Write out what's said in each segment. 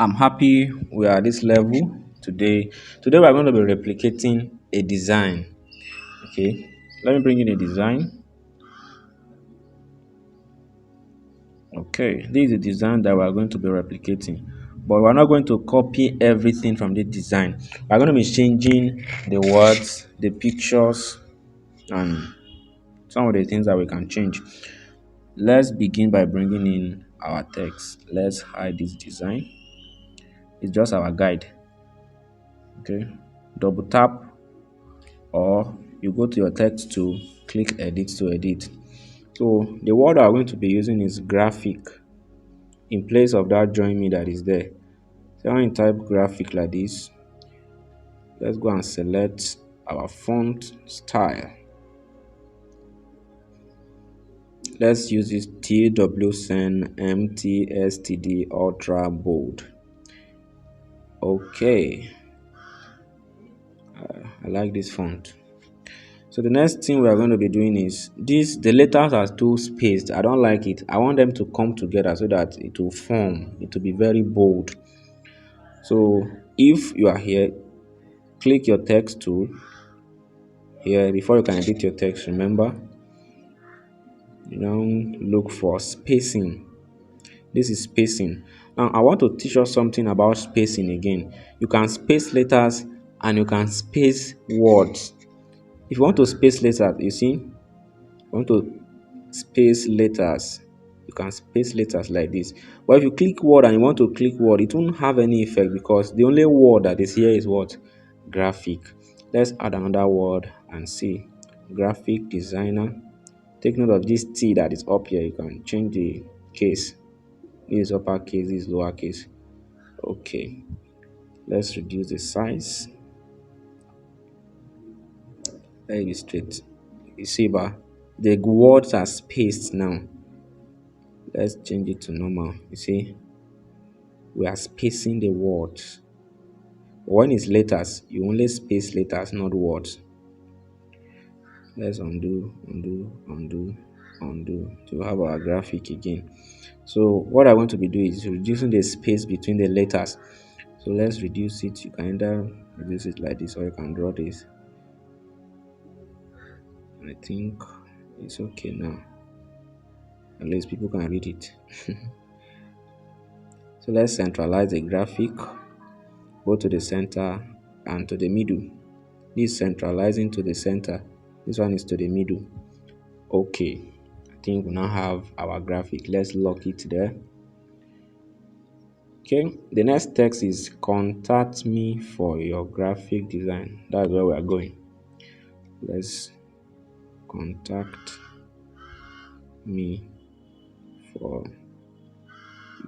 I'm happy we are at this level today. Today we are going to be replicating a design. Okay, let me bring in a design. Okay, this is the design that we are going to be replicating, but we're not going to copy everything from the design. We're going to be changing the words, the pictures, and some of the things that we can change. Let's begin by bringing in our text. Let's hide this design. It's just our guide. Okay, double tap or you go to your text to click edit to edit. So the word I'm going to be using is graphic in place of that join me that is there. So when you type graphic like this, let's go and select our font style. Let's use this TWSEN MTSTD Ultra Bold. Okay, I like this font. So the next thing we are going to be doing is this, the letters are too spaced. I don't like it. I want them to come together so that it will form, it will be very bold. So if you are here, click your text tool here before you can edit your text. Remember, you now look for spacing. This is spacing. Now I want to teach us something about spacing again. You can space letters and you can space words. If you want to space letters, you see, want to space letters, you can space letters like this. But if you click word and you want to click word, it won't have any effect because the only word that is here is what? Graphic. Let's add another word and see. Graphic designer. Take note of this T that is up here. You can change the case. This is uppercase, this is lowercase. Okay, let's reduce the size. Let it straight. You see, but the words are spaced now. Let's change it to normal. You see, we are spacing the words. When it's letters, you only space letters, not words. Let's undo to have our graphic again. So what I want to be doing is reducing the space between the letters. So let's reduce it. You can either reduce it like this or you can draw this. I think it's okay now. At least people can read it. So let's centralize the graphic. Go to the center and to the middle. This is centralizing to the center. This one is to the middle. Okay, I think we now have our graphic. Let's lock it there. Okay, the next text is contact me for your graphic design. That's where we are going. Let's contact me for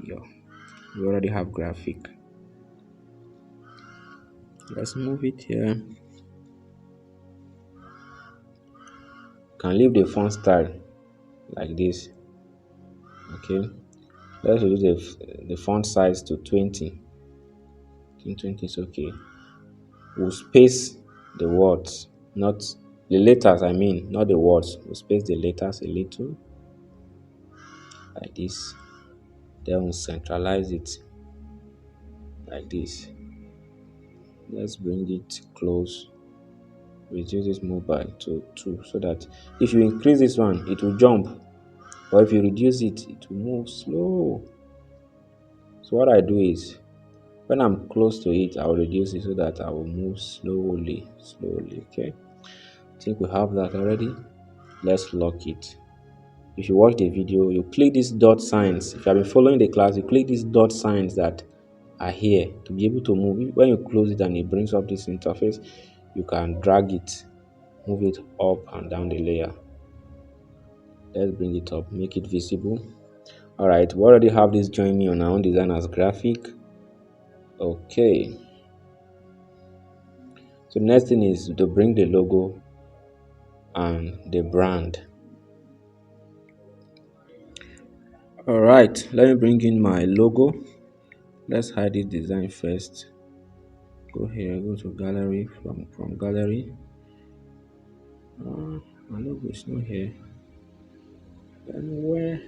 your. We already have graphic. Let's move it here. Can leave the font style like this. Okay, let's reduce the font size to 20. I think 20 is okay. We'll space the words, not the letters, I mean, not the words. We'll space the letters a little like this. Then we'll centralize it like this. Let's bring it close. Reduce this mobile to 2 so that if you increase this one, it will jump. But if you reduce it, it will move slow. So what I do is when I'm close to it, I'll reduce it so that I will move slowly. Okay, I think we have that already. Let's lock it. If you watch the video, you click these dot signs. If you have been following the class, you click these dot signs that are here to be able to move. When you close it and it brings up this interface, you can drag it, move it up and down the layer. Let's bring it up, make it visible. All right, we already have this join me on our own design as graphic. Okay, so next thing is to bring the logo and the brand. All right, let me bring in my logo. Let's hide this design first. Go here, go to gallery, from gallery. My logo is not here. Then where?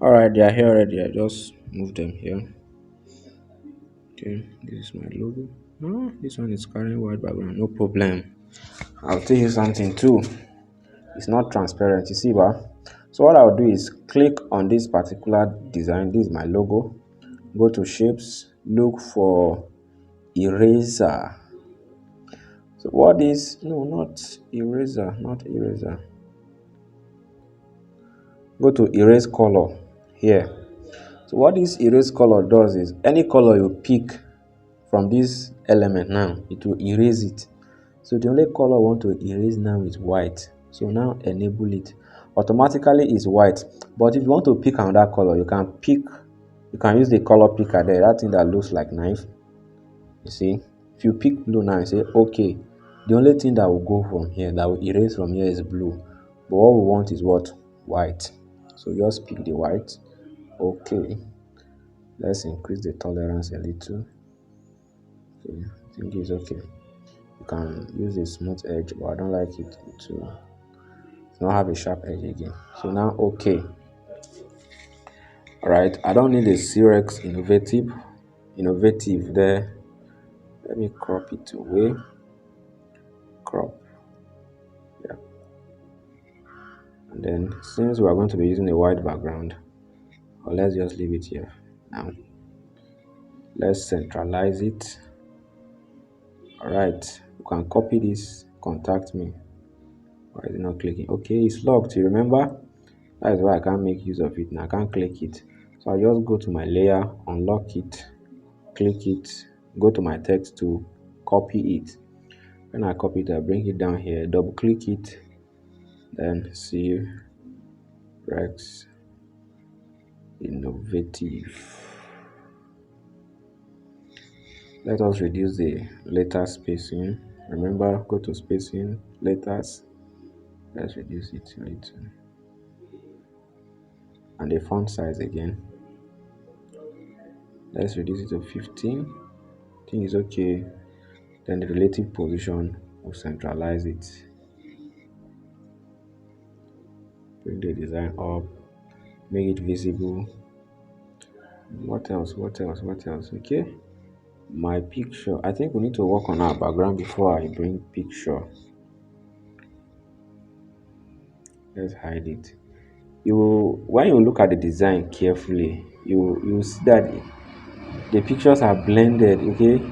All right, they are here already. I just Move them here. Okay, this is my logo. Oh, this one is carrying white background. No problem. I'll tell you something too. It's not transparent. You see, ba? So what I'll do is click on this particular design. This is my logo. Go to shapes. Look for eraser. So what is no, not eraser, not eraser. Go to erase color here. So what this erase color does is any color you pick from this element now, it will erase it. So the only color I want to erase now is white. So now enable it. Automatically is white. But if you want to pick another color, you can use the color picker there, that thing that looks like knife. You see, if you pick blue now and say okay, the only thing that will go from here, that will erase from here is blue. But what we want is what? White. So just pick the white. Okay. Let's increase the tolerance a little. Okay, I think it's okay. You can use a smooth edge, but I don't like it to not have a sharp edge again. So now okay. Alright, I don't need a Cerex innovative there. Let me crop it away. Crop. Yeah. And then since we are going to be using a white background, let's just leave it here. Now let's centralize it. Alright, you can copy this, contact me. Why is it not clicking? Okay, it's locked. You remember? That is why I can't make use of it now. I can't click it. So I'll just go to my layer, unlock it, click it, go to my text to copy it. When I copy it, I bring it down here, double click it, then see Rex Innovative. Let us reduce the letter spacing. Remember, go to spacing, letters. Let's reduce it a little. And the font size again. Let's reduce it to 15. I think it's okay. Then the relative position will centralize it. Bring the design up, make it visible. What else? What else? What else? Okay. My picture. I think we need to work on our background before I bring picture. Let's hide it. When you look at the design carefully, you see that the pictures are blended. Okay,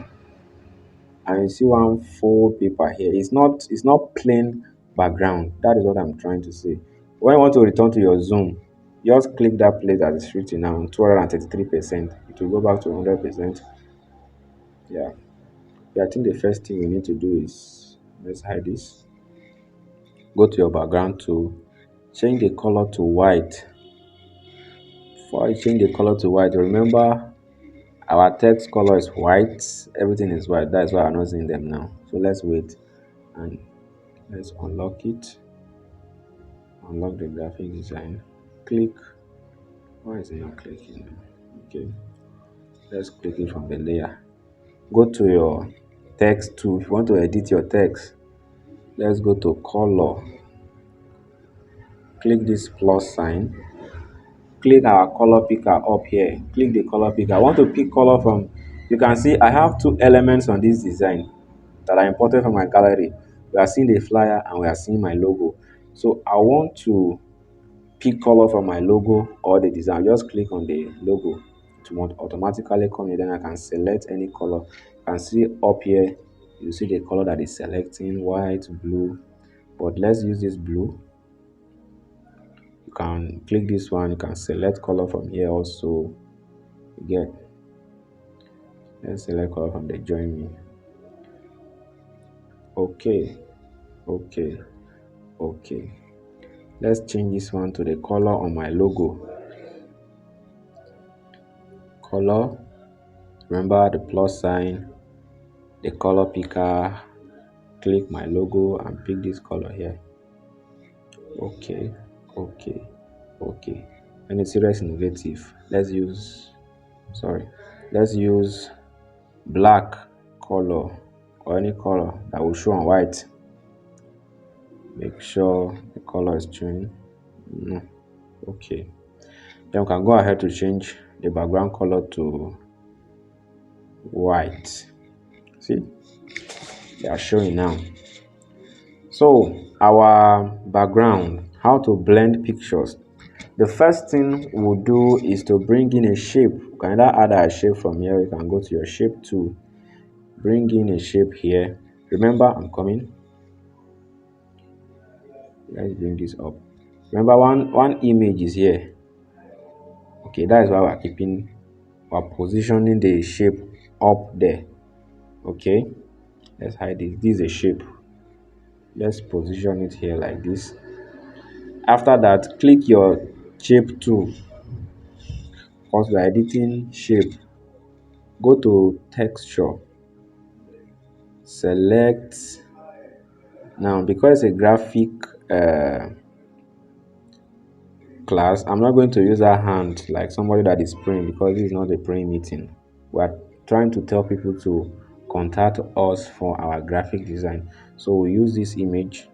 and you see one fold paper here. It's not plain background. That is what I'm trying to say. When you want to return to your zoom, just click that place that is written now 233%. It will go back to 100%. Yeah. Yeah, I think the first thing we need to do is let's hide this. Go to your background to change the color to white. Before I change the color to white, remember our text color is white, everything is white. That's why I'm not seeing them now. So let's wait and let's unlock it. Unlock the graphic design. Click. Why is it not clicking? Okay. Let's click it from the layer. Go to your text tool. If you want to edit your text, let's go to color. Click this plus sign. Click our color picker up here. Click the color picker. I want to pick color from, you can see I have two elements on this design that are imported from my gallery. We are seeing the flyer and we are seeing my logo. So I want to pick color from my logo or the design. Just click on the logo to automatically come here. Then I can select any color. You can see up here, you see the color that is selecting, white, blue. But let's use this blue. You can click this one, you can select color from here also. Again, let's select color from the join me. Okay, okay, okay. Let's change this one to the color on my logo. Color, remember the plus sign, the color picker, click my logo and pick this color here. Okay, okay, okay. And it's Cerex Innovative. Let's use black color or any color that will show on white. Make sure the color is changed. No. Okay. Then we can go ahead to change the background color to white. See, they are showing now. So our background, how to blend pictures. The first thing we'll do is to bring in a shape. You can either add a shape from here. You can go to your shape tool, bring in a shape here. Remember, I'm coming. Let's bring this up. Remember, one image is here. Okay, that is why we're positioning the shape up there. Okay, let's hide this. This is a shape. Let's position it here like this. After that, click your shape tool. Because we're editing shape, go to texture, select. Now because it's a graphic uh, class, I'm not going to use our hand like somebody that is praying, because this is not a praying meeting. We're trying to tell people to contact us for our graphic design. So we use this image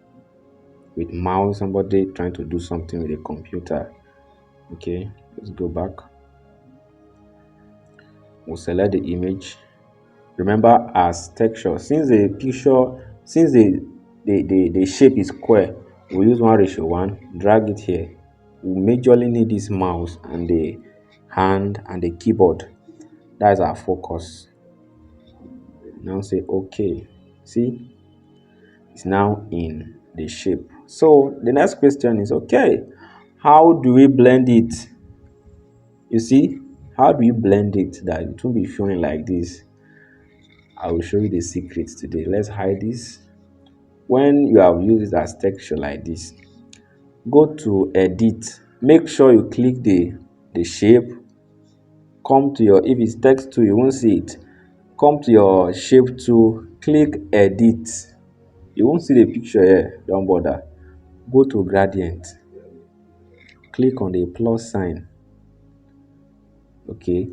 with mouse, somebody trying to do something with a computer. Okay, let's go back. We'll select the image. Remember, as texture, since the shape is square, we use 1:1. Drag it here. We majorly need this mouse and the hand and the keyboard. That's our focus. Now say okay. See, it's now in the shape. So the next question is, okay, how do we blend it? You see, how do you blend it that it won't be showing like this? I will show you the secrets today. Let's hide this. When you have used it as texture like this, go to edit. Make sure you click the shape. Come to your, if it's text tool, you won't see it. Come to your shape tool, click edit. You won't see the picture here, don't bother. Go to gradient, click on the plus sign. Okay,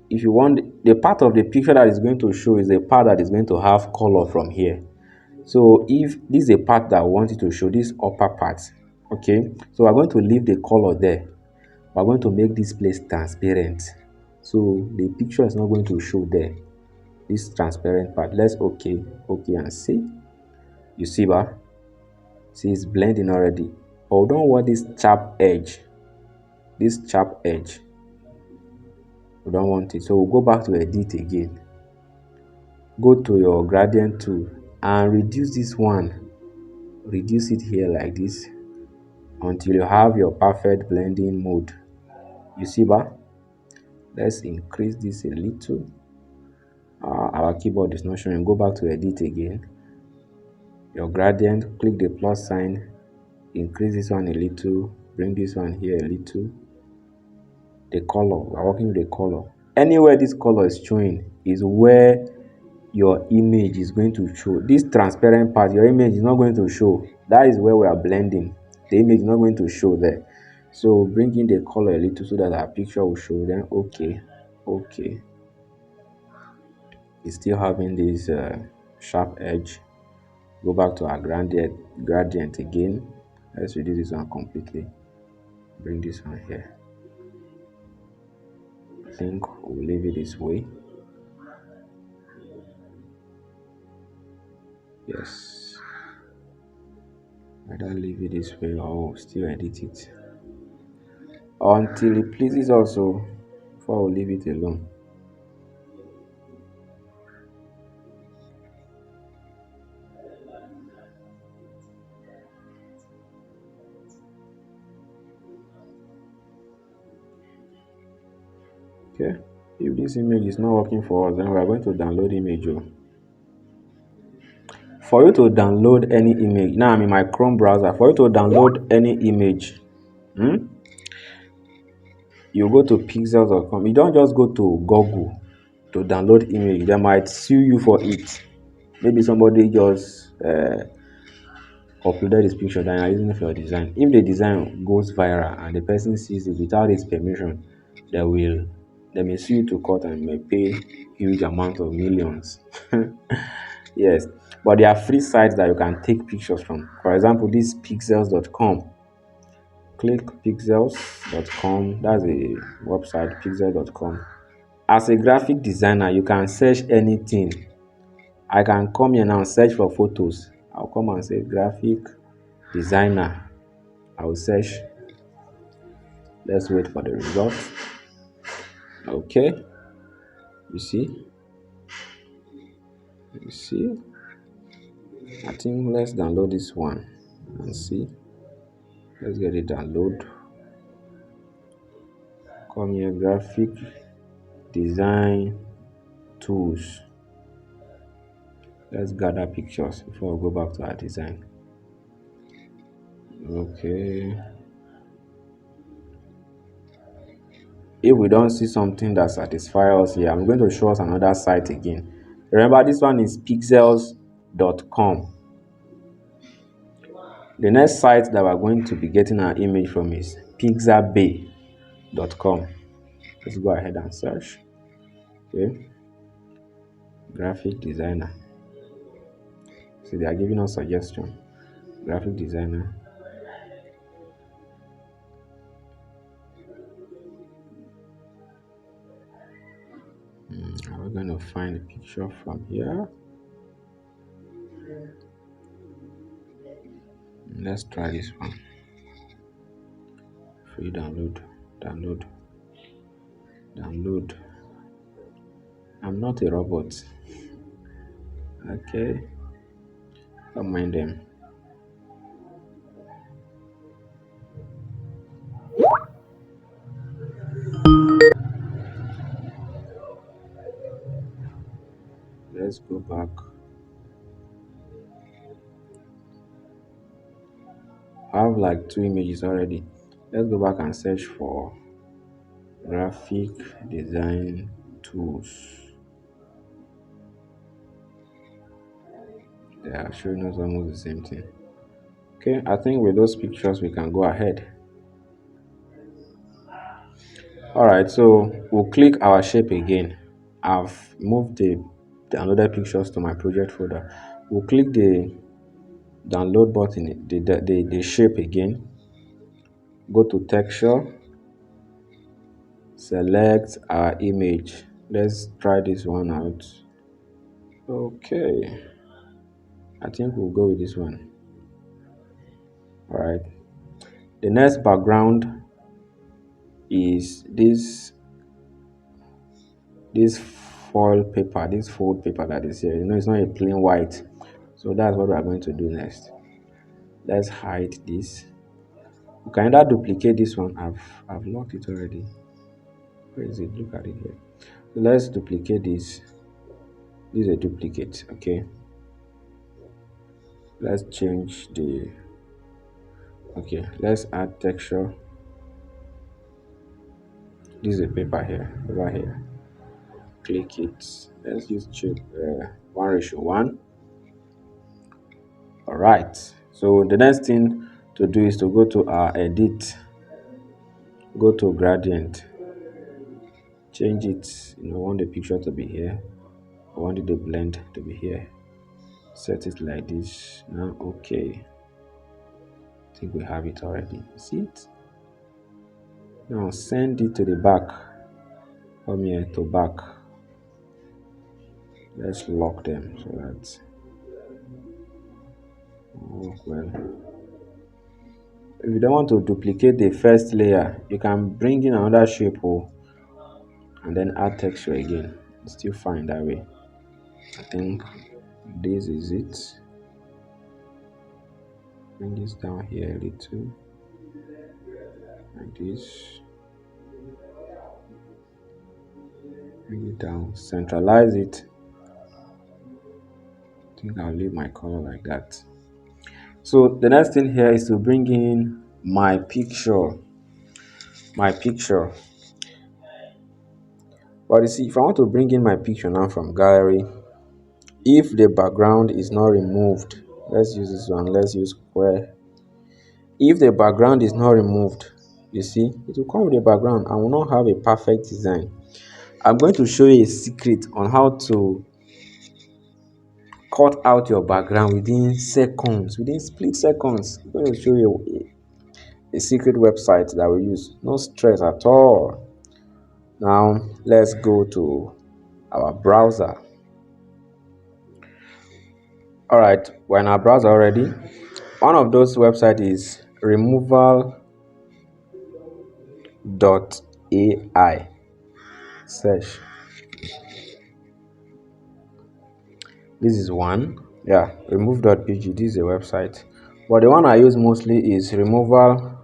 if you want, the part of the picture that is going to show is the part that is going to have color from here. So if this is a part that I want you to show, this upper part, okay, so we're going to leave the color there. We're going to make this place transparent, so the picture is not going to show there, this transparent part. Let's okay and see. You see ba, see it's blending already. But we don't want this sharp edge, we don't want it. So we'll go back to edit again, go to your gradient tool and reduce this one, reduce it here like this until you have your perfect blending mode. You see ba, let's increase this a little. Our keyboard is not showing. Go back to edit again, your gradient, click the plus sign, increase this one a little, bring this one here a little. The color, we're working with the color. Anywhere this color is showing is where your image is going to show. This transparent part, your image is not going to show. That is where we are blending. The image is not going to show there. So bring in the color a little so that our picture will show. Then okay, it's still having this sharp edge. Go back to our gradient again. Let's reduce this one completely. Bring this one here. I think we'll leave it this way. Yes, either leave it this way or still edit it until it pleases also, before we leave it alone. Okay, if this image is not working for us, then we are going to download image. For you to download any image, now I'm in my Chrome browser. For you to download any image, you go to pixels.com. You don't just go to Google to download image. They might sue you for it. Maybe somebody just uploaded this picture that you're using it for your design. If the design goes viral and the person sees it without his permission, they may sue you to court and may pay huge amount of millions. Yes, but there are free sites that you can take pictures from. For example, this pixels.com. click pixels.com. That's a website, pixel.com. As a graphic designer, you can search anything. I can come here now and search for photos. I'll come and say graphic designer. I will search. Let's wait for the result. Okay, you see, you see. I think let's download this one and see. Let's get it download. Come here, graphic design tools. Let's gather pictures before we go back to our design. Okay. If we don't see something that satisfies us here, I'm going to show us another site again. Remember, this one is pixels.com. The next site that we're going to be getting our image from is pixellab.com. Let's go ahead and search. Okay. Graphic designer. See, they are giving us suggestion. Graphic designer. We're going to find a picture from here. Let's try this one. Free download. I'm not a robot. Okay. Don't mind them. Let's go back. I have like 2 images already. Let's go back and search for graphic design tools. They are showing us almost the same thing. Okay, I think with those pictures we can go ahead. Alright, so we'll click our shape again. I've moved the downloaded pictures to my project folder. We'll click the download button, the shape again. Go to texture, select our image. Let's try this one out. Okay, I think we'll go with this one. All right, the next background is this foil paper, this fold paper that is here. You know, it's not a plain white, so that's what we are going to do next. Let's hide this. We can either duplicate this one. I've locked it already. Where is it? Look at it here. So let's duplicate this. This is a duplicate. Okay, let's change the okay, let's add texture. This is a paper here, over here. Click it. Let's use 1:1. All right, so the next thing to do is to go to our edit, go to gradient, change it. I want the picture to be here. I wanted the blend to be here. Set it like this. Now okay, I think we have it already. See it? Now send it to the back. Come here to back. Let's lock them so that work well. If you don't want to duplicate the first layer, you can bring in another shape and then add texture again. It's still fine that way. I think this is it. Bring this down here a little, like this. Bring it down, centralize it. I think I'll leave my color like that. So the next thing here is to bring in my picture. But you see, if I want to bring in my picture now from gallery, if the background is not removed, let's use this one. Let's use square. If the background is not removed, you see, it will come with a background and will not have a perfect design. I'm going to show you a secret on how to cut out your background within seconds, within split seconds. I'm going to show you a secret website that we use. No stress at all. Now let's go to our browser. All right, we're in our browser already. One of those websites is removal.ai. Search. This is one. Yeah, remove.pg. This is a website. But the one I use mostly is removal.ai.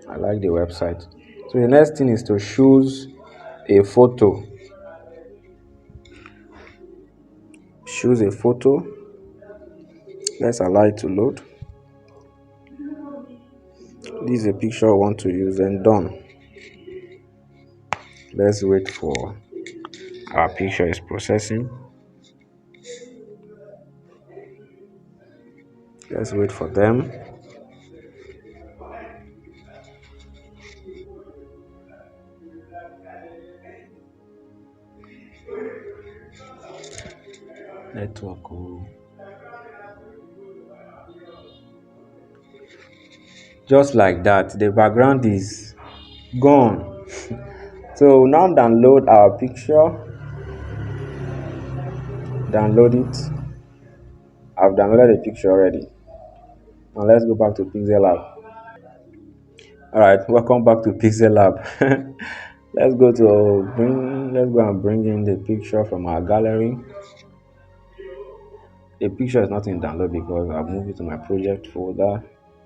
I like the website. So the next thing is to choose a photo. Choose a photo. Let's allow it to load. This is a picture I want to use and done. Let's wait for our picture is processing. Let's wait for them. Network. Oh. Just like that, the background is gone. So now download our picture. Download it. I've downloaded the picture already. Now let's go back to Pixellab. All right, welcome back to Pixellab. Let's go and bring in the picture from our gallery. The picture is not in download because I've moved it to my project folder.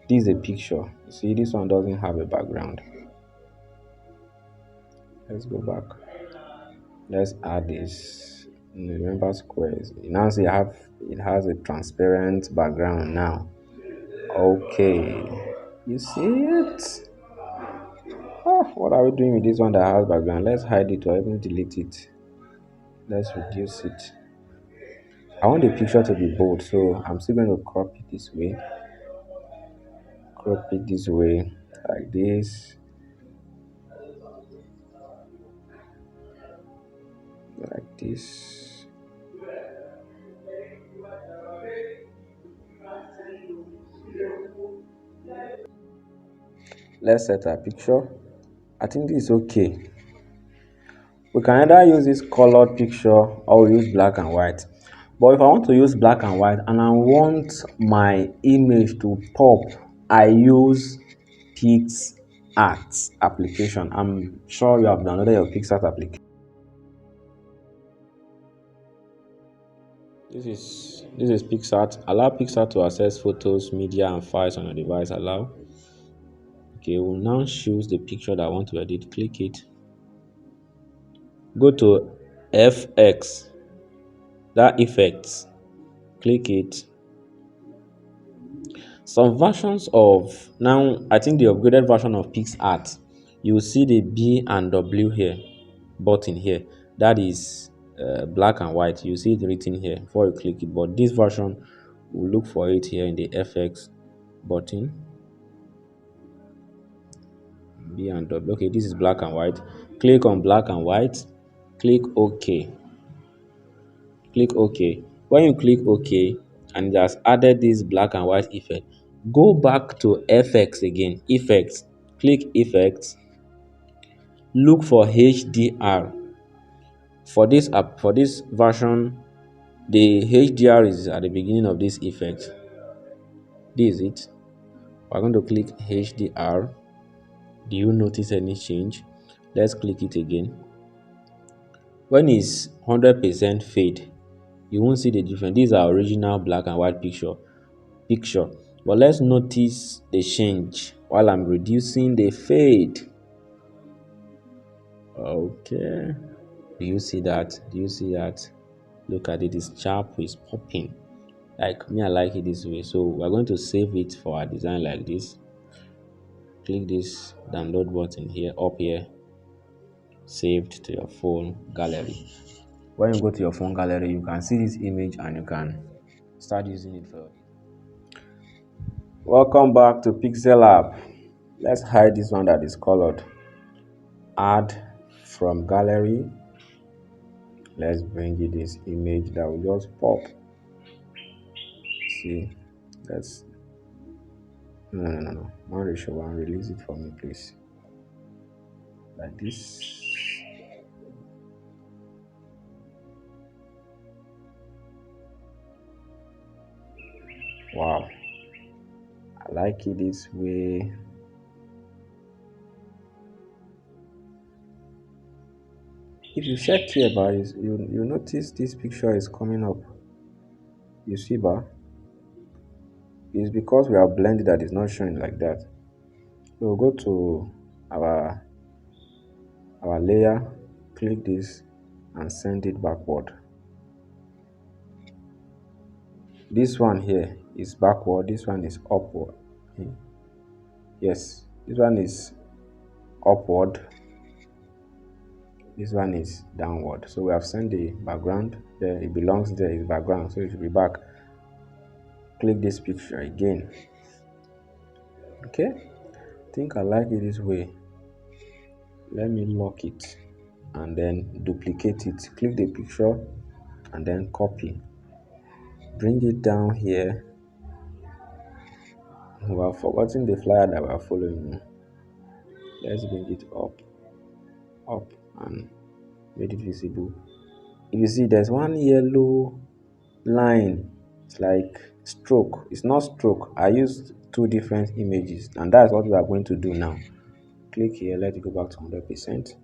This is a picture. You see, this one doesn't have a background. Let's go back. Let's add this. Remember squares. You now see it has a transparent background now. Okay. You see it? Oh, what are we doing with this one that has background? Let's hide it or even delete it. Let's reduce it. I want the picture to be bold, so I'm still going to crop it this way. Crop it this way, like this, like this. Let's set our picture. I think this is okay. We can either use this colored picture or we use black and white. But if I want to use black and white and I want my image to pop, I use PixArt application. I'm sure you have downloaded your PixArt application. This is PixArt. Allow PixArt to access photos, media, and files on your device. Allow. Okay, we'll now choose the picture that I want to edit. Click it. Go to FX. That effects. Click it. Some versions of now, I think the upgraded version of PixArt, you will see the B and W here button here. That is black and white. You see it written here before you click it. But this version, will look for it here in the FX button. B and W. Okay, this is black and white. Click on black and white. Click OK. Click OK. When you click OK and it has added this black and white effect, go back to FX again. Effects. Click Effects. Look for HDR. For this version, the HDR is at the beginning of this effect. This is it. We're going to click HDR. Do you notice any change? Let's click it again. When it's 100% fade, you won't see the difference. This is our original black and white picture. But let's notice the change while I'm reducing the fade. Okay. Do you see that? Do you see that? Look at it. It's sharp. It's popping. Like me, I like it this way. So we're going to save it for our design like this. Click this download button here, up here. Saved to your phone gallery. When you go to your phone gallery, you can see this image and you can start using it for. Welcome back to Pixellab. Let's hide this one that is colored. Add from gallery. Let's bring you this image that will just pop. See, let's No. 1:1. Release it for me, please. Like this. Wow. I like it this way. If you check here, bar, you notice this picture is coming up. You see, bar? It's because we are blended that it's not showing like that. So we'll go to our our layer, click this, and send it backward. This one here is backward, this one is upward. Yes, this one is upward, this one is downward. So we have sent the background there, it belongs there, is background, so it should be back. Click this picture again. Okay, I think I like it this way. Let me lock it and then duplicate it. Click the picture and then copy. Bring it down here. We have forgotten the flyer that we are following. Let's bring it up, and made it visible. If you see, there's one yellow line. It's like stroke. It's not stroke. I used two different images, and that's what we are going to do now. Click here. Let it go back to 100%.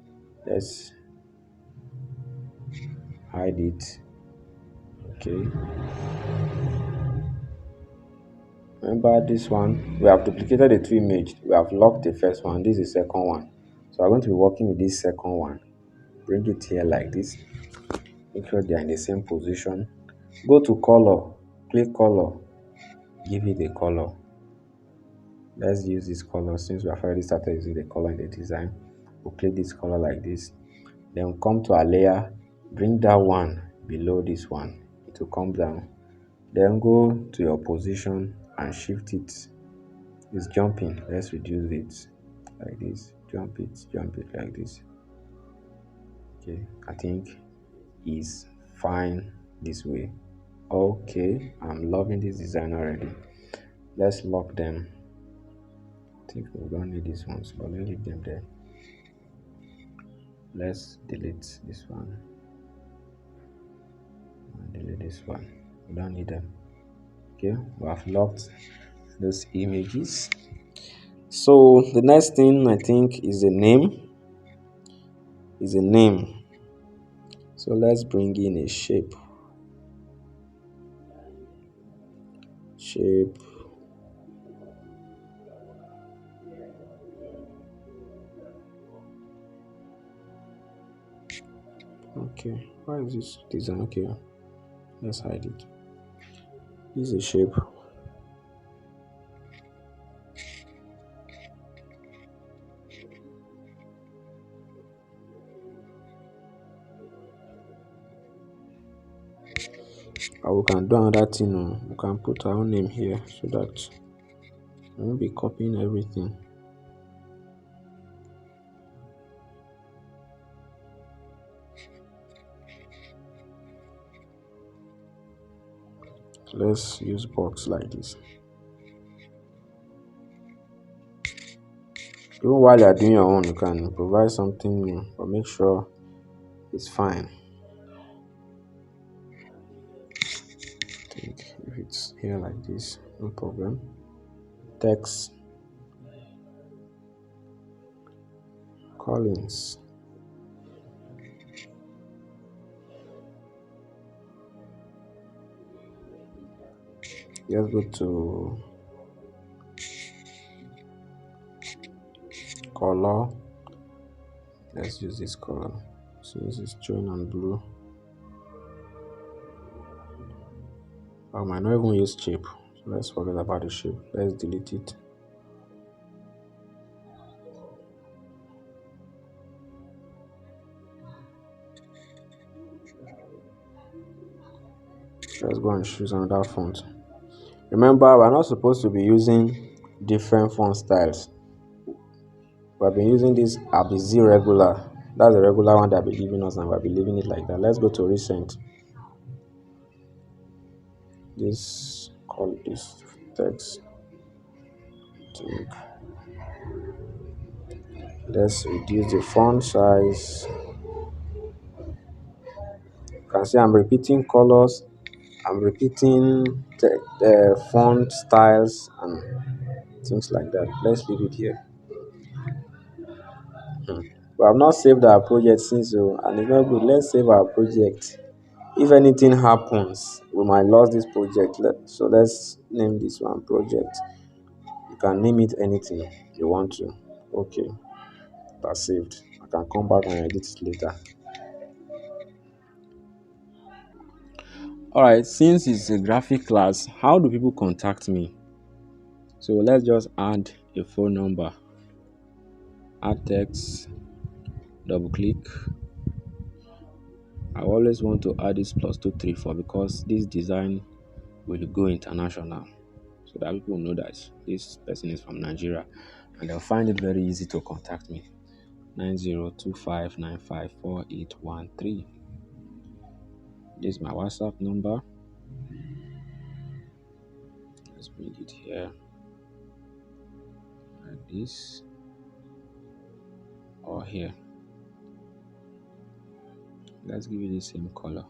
Let's hide it. Okay. Remember this one? We have duplicated the two images. We have locked the first one. This is the second one. So I'm going to be working with this second one. Bring it here like this. Make sure they are in the same position. Go to color. Click color. Give it a color. Let's use this color since we have already started using the color in the design. We'll click this color like this. Then we'll come to our layer. Bring that one below this one. It will come down. Then go to your position and shift it. It's jumping. Let's reduce it like this. Jump it like this. Okay, I think is fine this way. Okay, I'm loving this design already. Let's lock them. I think we don't need these ones, but let's leave them there. Let's delete this one and delete this one. We don't need them. Okay, we have locked those images. So the next thing I think is a name. Is a name. So let's bring in a shape. Shape. Okay, why is this design? Okay, let's hide it. This is a shape. And we can do another thing. We can put our own name here so that we won't be copying everything. Let's use box like this. Even while you are doing your own, you can provide something new, but make sure it's fine. I think if it's here like this, no problem. Text Collins. Let's go to color. Let's use this color since it's showing on blue. I might not even use shape, so let's forget about the shape. Let's delete it. Let's go and choose another font. Remember, we're not supposed to be using different font styles. We've been using this ABC regular. That's the regular one that they've been giving us, and we'll be leaving it like that. Let's go to recent. This call this text. Let's reduce the font size. You can see I'm repeating colors. I'm repeating the font styles and things like that. Let's leave it here. We have not saved our project since, and it's not good. Let's save our project. If anything happens, we might lose this project. So let's name this one project. You can name it anything you want to. Okay, that's saved. I can come back and edit it later. All right, since it's a graphic class, how do people contact me? So let's just add a phone number, add text, double click. I always want to add this +234 because this design will go international, so that people know that this person is from Nigeria and they'll find it very easy to contact me. 9025954813. This is my WhatsApp number. Let's bring it here like this, or here. Let's give it the same color.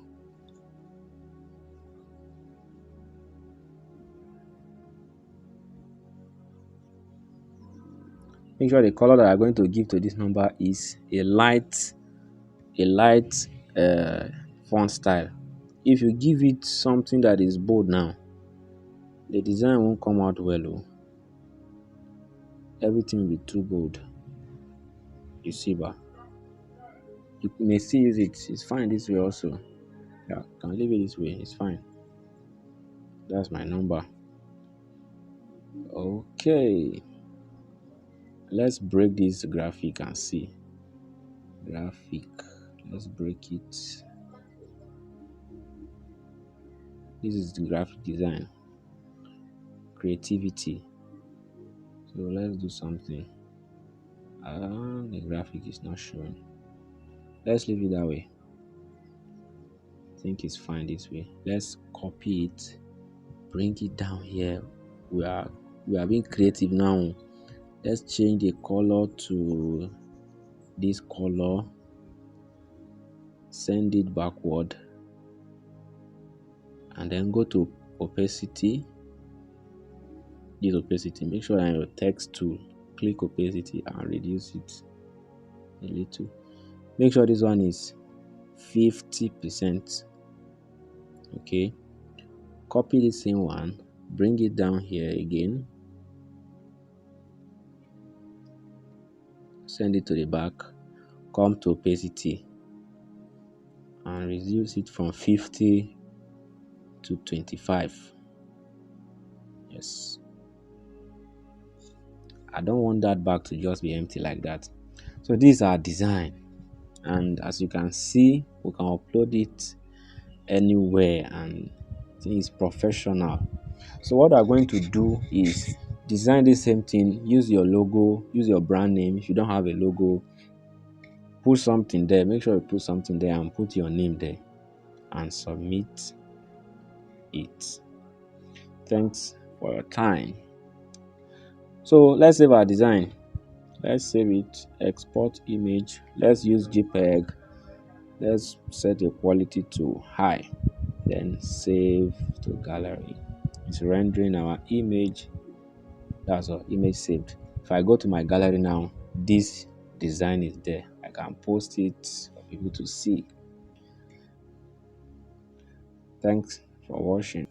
Make sure the color that I'm going to give to this number is a light uh, font style. If you give it something that is bold now, the design won't come out well. Oh. Everything will be too bold. You see, but you may still use it. It's fine this way also. Yeah, can leave it this way. It's fine. That's my number. Okay. Let's break this graphic and see. Graphic. Let's break it. This is the graphic design. Creativity. So let's do something. The graphic is not showing. Let's leave it that way. I think it's fine this way. Let's copy it, bring it down here. We are being creative now. Let's change the color to this color. Send it backward, and then go to opacity. This opacity. Make sure that your text tool. Click opacity and reduce it a little. Make sure this one is 50%. Okay. Copy the same one, bring it down here again, send it to the back, come to opacity and reduce it from 50 to 25. Yes, I don't want that back to just be empty like that. So this is our design, and as you can see, we can upload it anywhere and it's professional. So what I'm going to do is design the same thing, use your logo, use your brand name. If you don't have a logo, put something there. Make sure you put something there and put your name there and submit it. Thanks for your time. So let's save our design. Let's save it, export image. Let's use JPEG. Let's set the quality to high, then save to gallery. It's rendering our image. That's our image saved. If I go to my gallery now, this design is there. I can post it for people to see. Thanks for watching.